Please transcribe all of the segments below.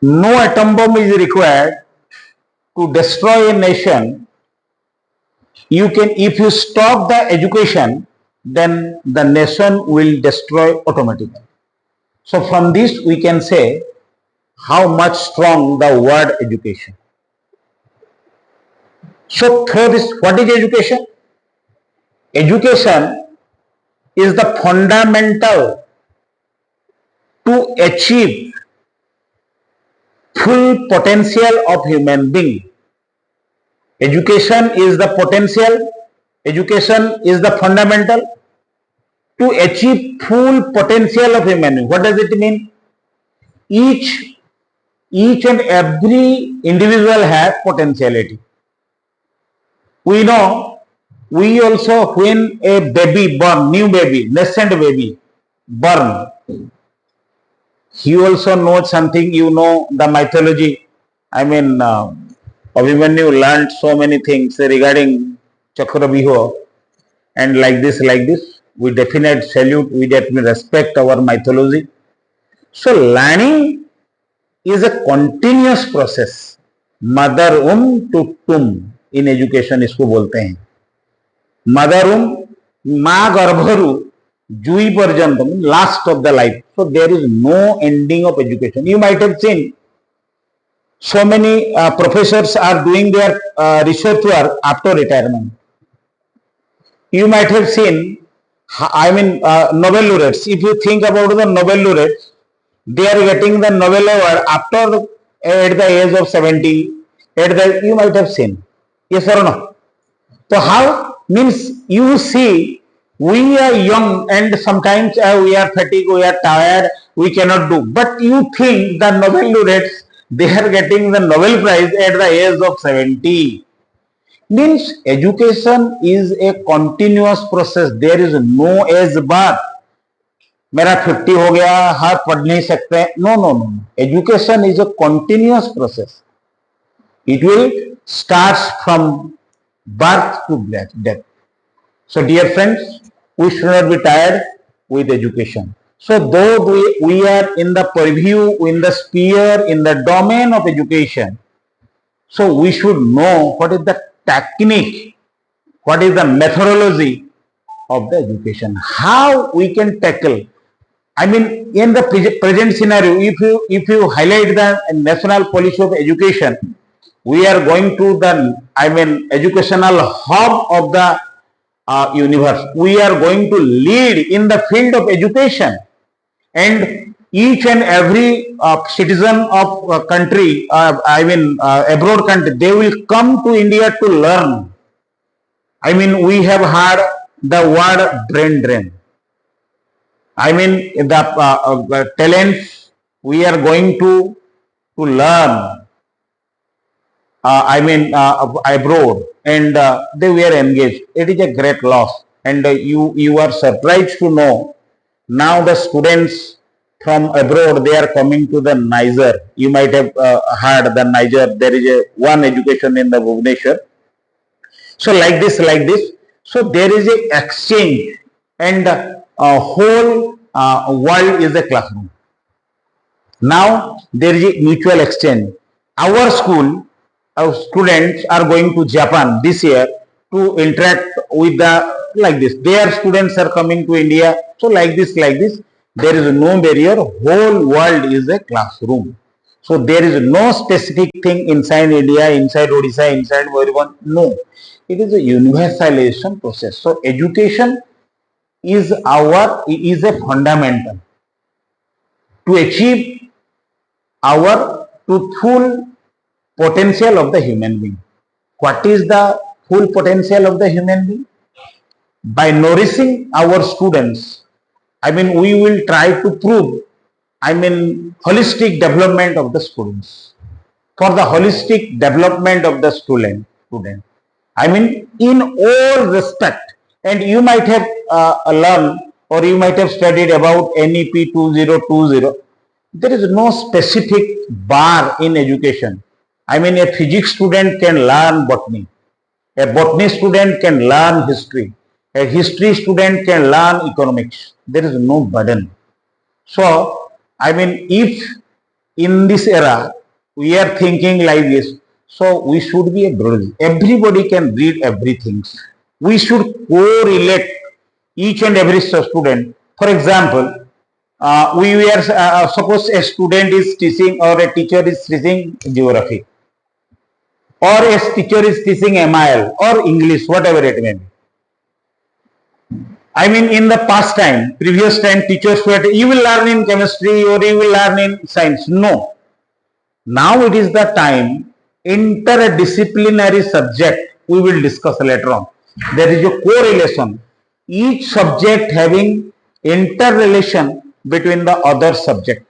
No atom bomb is required to destroy a nation. If you stop the education, then the nation will destroy automatically. So from this we can say how much strong the word education. So through this, what is education? Education is the fundamental to achieve full potential of human being. Education is the potential, education is the fundamental to achieve full potential of human being. What does it mean? Each and every individual has potentiality. We know, we also, when a baby born, new baby, nascent baby born, he also knows something, you know, the mythology. I mean, Abhimanyu learned so many things regarding Chakravyuha, and like this, we definitely salute, we definitely respect our mythology. So learning is a continuous process. Mother to tomb in education इसको बोलते हैं. Mother माँ गर्भरु जुई पर्यंत, last of the life. So there is no ending of education. You might have seen so many professors are doing their research work after retirement. You might have seen, Nobel laureates. If you think about the Nobel laureates, they are getting the Nobel award after at the age of 70. You might have seen. Yes or no? So how? Means you see, we are young and sometimes we are fatigued, we are tired, we cannot do. But you think the Nobel laureates, they are getting the Nobel Prize at the age of 70. Means education is a continuous process. There is no age bar. मेरा 50 हो गया, हाँ पढ़ नहीं सकते. No. Education is a continuous process. It will start from birth to death. So dear friends, we should not be tired with education. So though we are in the purview, in the sphere, in the domain of education, so we should know what is the technique, what is the methodology of the education, how we can tackle. I mean, in the present scenario, if you highlight the national policy of education, we are going to the, educational hub of the universe. We are going to lead in the field of education, and each and every citizen of a country, abroad country, they will come to India to learn. We have heard the word brain drain. The talents we are going to learn, abroad, and they were engaged. It is a great loss, and you are surprised to know now the students from abroad, they are coming to the Niger. You might have heard the Niger. There is one education in the Bhubaneswar. So like this. So there is a exchange, and whole world is a classroom. Now there is a mutual exchange. Our school, our students are going to Japan this year to interact with like this. Their students are coming to India. So like this. There is no barrier. Whole world is a classroom. So there is no specific thing inside India, inside Odisha, inside Moribund. No. It is a universalization process. So education is a fundamental to achieve our full potential of the human being. What is the full potential of the human being? By nourishing our students, we will try to prove, holistic development of the students. For the holistic development of the student, in all respect, and you might have learned or you might have studied about NEP 2020. There is no specific bar in education. A physics student can learn botany. A botany student can learn history. A history student can learn economics. There is no burden. So, if in this era, we are thinking like this. So we should be a bridge. Everybody can read everything. We should correlate each and every student. For example, we were suppose a student is teaching or a teacher is teaching geography, or a teacher is teaching MIL or English, whatever it may be. I mean, in the past time, previous time, teachers were, you will learn in chemistry or you will learn in science. No. Now it is the time, interdisciplinary subject, we will discuss later on. There is a correlation. Each subject having interrelation between the other subject.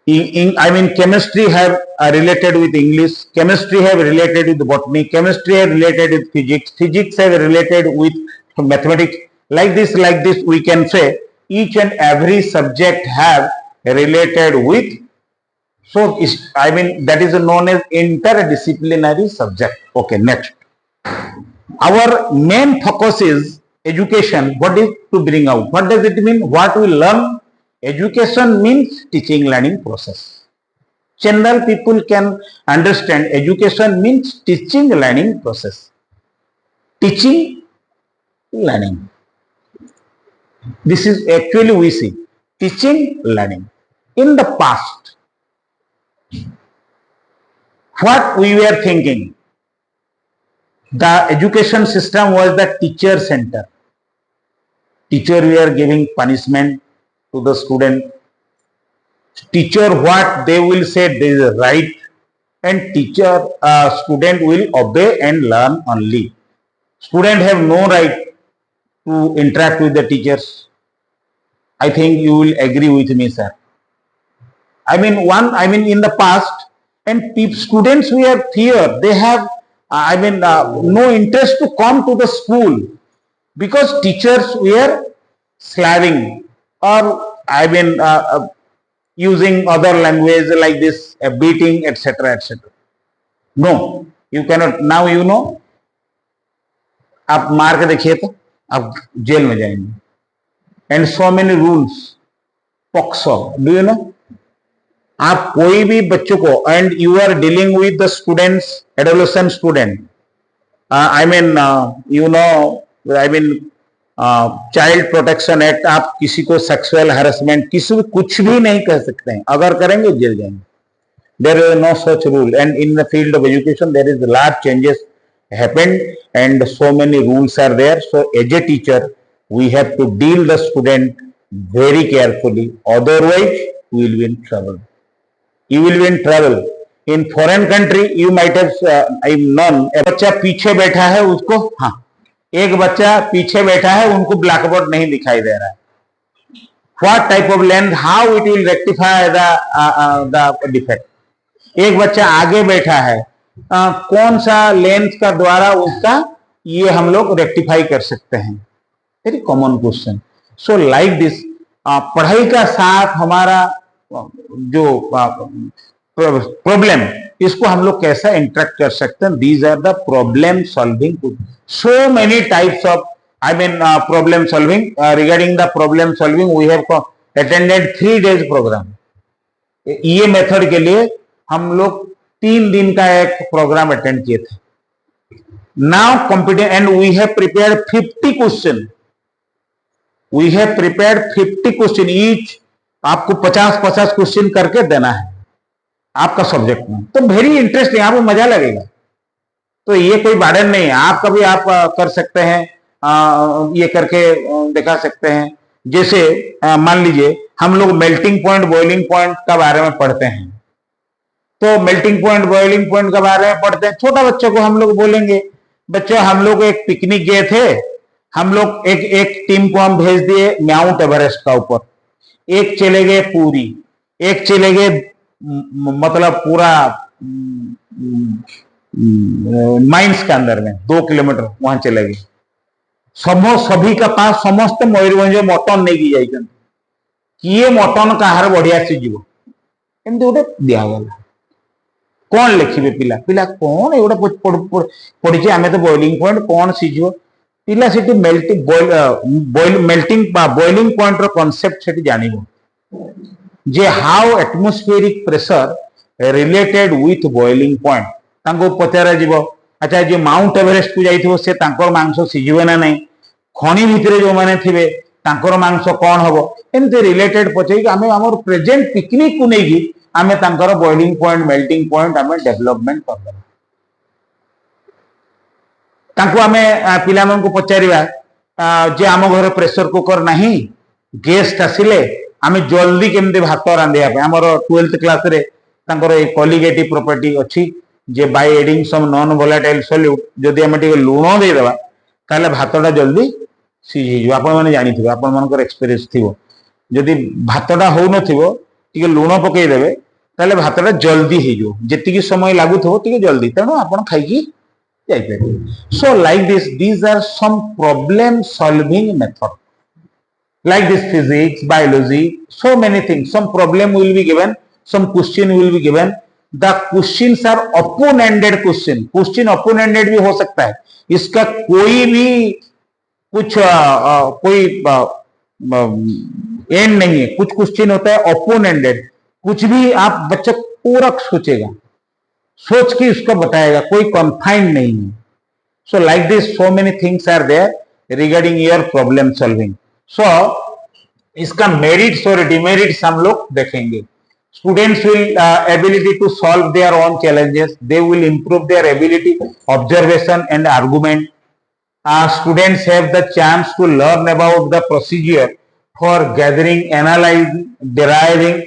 I mean, chemistry have related with English, chemistry have related with botany, chemistry have related with physics, physics have related with mathematics. Like this, we can say each and every subject have related with. So, I mean, that is known as interdisciplinary subject. Okay, next. Our main focus is education. What is to bring out? What does it mean? What we learn? Education means teaching learning process. General people can understand education means teaching learning process. Teaching learning. This is actually we see teaching learning. In the past, what we were thinking, the education system was the teacher center. Teacher were giving punishment to the student. Teacher, what they will say, this is right, and teacher, student will obey and learn only. Student have no right to interact with the teachers. I think you will agree with me, sir. I mean, in the past, and students were fear. They have, no interest to come to the school because teachers were slaving or using other language like this, beating, etc., etc. No, you cannot. Now you know. आप मार के देखिए तो आप jail में जाएंगे. And so many rules. POCSO. Do you know? आप कोई भी बच्चों को, and you are dealing with the students, adolescent student. Child protection act, आप किसी को सेक्सुअल हैरेसमेंट, किसी को कुछ भी नहीं कह सकते हैं. अगर करेंगे जेल जाएंगे. There is no such rule, and in the field of education there is large changes happened and so many rules are there. So as a teacher we have to deal the student very carefully, otherwise we will be in trouble. You will be in trouble. In foreign country you might have known, a बच्चा पीछे बैठा है उसको, हाँ, एक बच्चा पीछे बैठा है उनको ब्लैकबोर्ड नहीं दिखाई दे रहा है. What type of lens, how it will rectify the defect. एक बच्चा आगे बैठा है, कौन सा लेंस का द्वारा उसका ये हम लोग रेक्टिफाई कर सकते हैं. Very common question. So like this, पढ़ाई का साथ हमारा जो प्रॉब्लम, इसको हम लोग कैसा इंटरेक्ट कर सकते हैं. These are the problem solving. So many types of problem solving. Regarding the problem solving we have attended 3 days programme. ये मेथड के लिए हम लोग 3 दिन का एक प्रोग्राम अटेंड किए थे. Now competent and we have prepared 50 question. We have prepared 50 question each. आपको 50 क्वेश्चन करके देना है आपका सब्जेक्ट में. तो वेरी इंटरेस्टिंग, आपको मजा लगेगा. तो ये कोई बार्डन नहीं है, आप कभी आप कर सकते हैं, ये करके दिखा सकते हैं. जैसे मान लीजिए हम लोग मेल्टिंग पॉइंट, बॉइलिंग पॉइंट का बारे में पढ़ते हैं. तो मेल्टिंग पॉइंट, बॉइलिंग पॉइंट के बारे में पढ़ते हैं. छोटा बच्चों को हम लोग बोलेंगे, बच्चों हम लोग एक पिकनिक गए थे, हम लोग एक टीम को हम भेज दिए माउंट एवरेस्ट का ऊपर, एक चले गए पूरी, एक चले गए मतलब पूरा माइंस के अंदर में 2 किलोमीटर वहां चले गए. सभी का पास समस्त मयूरभंज मटन नहीं की जाए किए मटन कहार बढ़िया से जीव एमती गोटे दिगला. कौन लिखे पिला पिला कौन एगुड़ा पढ़ी आम तो बॉइलिंग पॉइंट कौन सीझ पिला से मेल्टिंग बॉइलिंग पॉइंट कॉन्सेप्ट से जान. जे how atmospheric pressure related with boiling point तांको पचारा जीवो अच्छा जे माउंट एवरेस्ट को जाइथिबो से तांकर मांस सिझिबे ना नहीं खणी भितरे जो माने थिबे तांकर मांस कोन हबो एमते रिलेटेड पचै कि आमे हमर प्रेजेंट पिकनिक को नेकी आमे तांकर बॉइलिंग पॉइंट मेल्टिंग पॉइंट आमे डेवलपमेंट करबा तांको आमे पिला मन को पचारिबा जे आम घर प्रेशर कुकर नाही गेस्ट आसिले आमे जल्दी केमते भात रांधिया पे हमर 12th क्लास रे तांकर ए कॉलिगेटिव प्रॉपर्टी अछि जे by adding some non volatile solute जदि आमे टिके लूण दे देबा ताले भातटा जल्दी सिझी जो आपण माने जानि थिबे आपण मानकर एक्सपीरियंस थिबो जदि भातटा हो नथिबो टिके लूण पकई देबे ताले भातटा जल्दी हे जो जेतिकी समय लागु थबो टिके जल्दी तनो आपण खाइ की जाय पे so like this these are some problem solving method like this physics biology so many things some problem will be given some question will be given the questions are open ended question open ended भी हो सकता है इसका कोई भी कुछ कोई and नहीं है कुछ क्वेश्चन होता है ओपन एंडेड कुछ भी आप बच्चा पूरा सोचेगा सोच के उसको बताएगा कोई कन्फाइंड नहीं है so like this so many things are there regarding your problem solving so इसका मेरिट्स और डिमेरिट्स हम लोग देखेंगे students will ability to solve their own challenges they will improve their ability observation and argument students have the chance to learn about the procedure for gathering analyzing deriving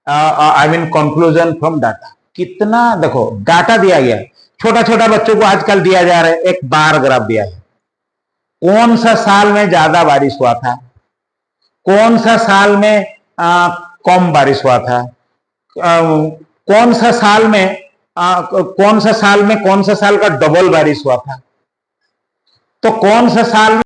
I mean conclusion from data कितना देखो data दिया गया छोटा छोटा बच्चों को आजकल दिया जा रहा है एक बार ग्राफ दिया है कौन सा साल में ज्यादा बारिश हुआ था कौन सा साल में कम बारिश हुआ था कौन सा साल में कौन सा साल का डबल बारिश हुआ था तो कौन सा साल